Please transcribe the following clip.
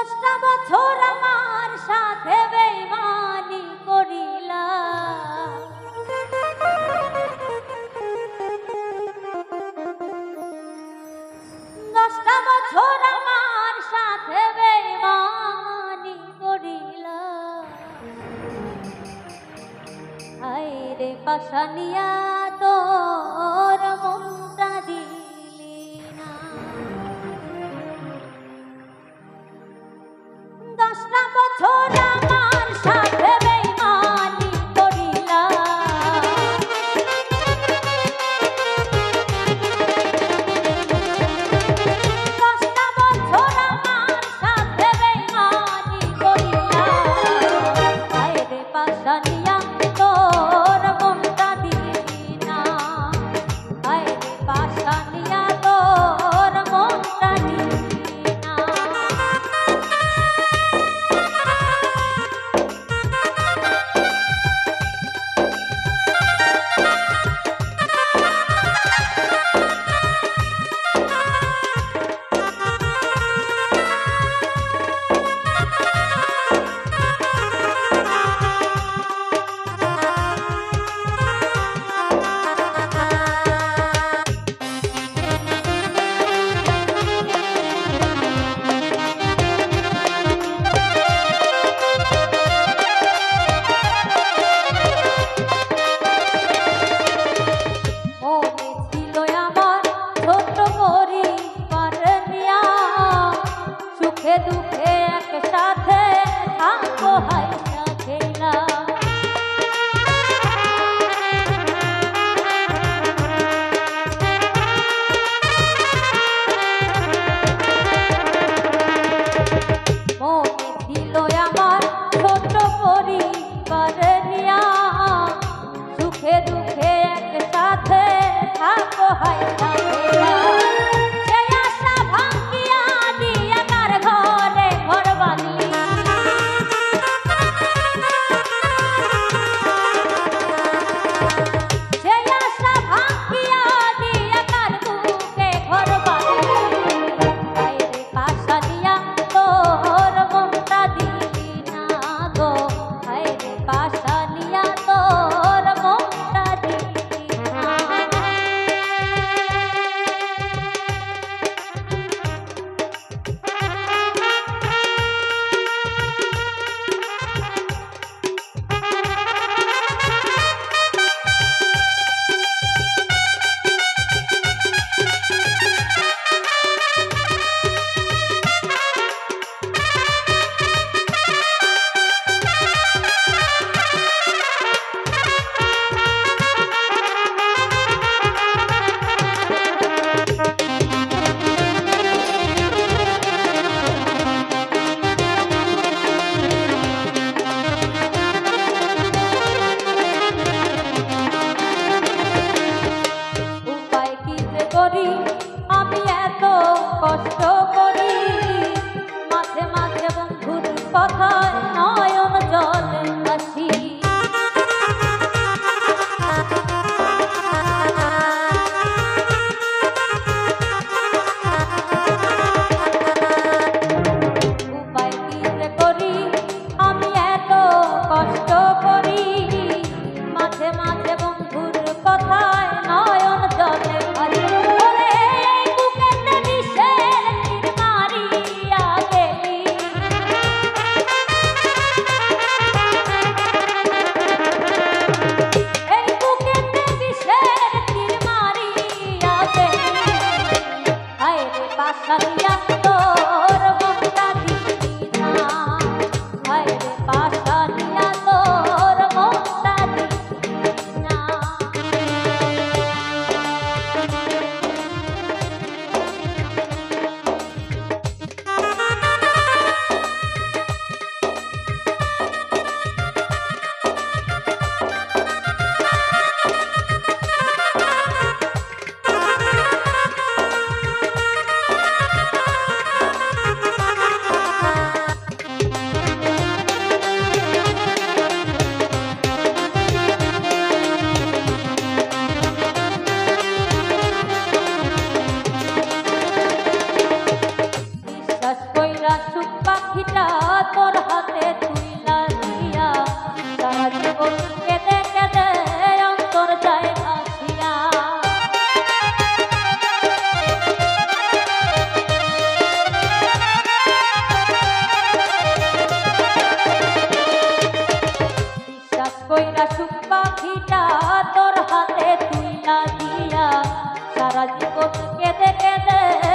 10টা বছর আমার সাথে বেঈমানি করিলা, 10টা বছর আমার সাথে বেঈমানি করিলা। হায়রে পাশানিয়া তোর মনটা দিলি না। 10টা বছর আমার সাথে বেঈমানি করিলা, 10টা বছর আমার সাথে বেঈমানি করিলা। হায়রে পাশানিয়া তোর মনটা দিলি না, হায়রে পাশানিয়া তোর মনটা দিলি না। দুঃখে একসাথে থাকবো হাইসা খেলা, মনে ছিল আমার ছোট পরিবার নিয়া, সুখে দুঃখে একসাথে থাকবো হাইসা খেলা। আমি এত কষ্ট করি, মাঝে মাঝে বন্ধুর কথায় নয়ন জলে ভাসি। উপায় কি যে করি, আমি এত কষ্ট করি, মাঝে মাঝে বন্ধুর কথায় নয়ন জলে ভাসি। পাশানিয়া তোর মনটা দিলি না, হায়রে পাশানিয়া তোর মনটা দিলি না। কেঁদে কেঁদে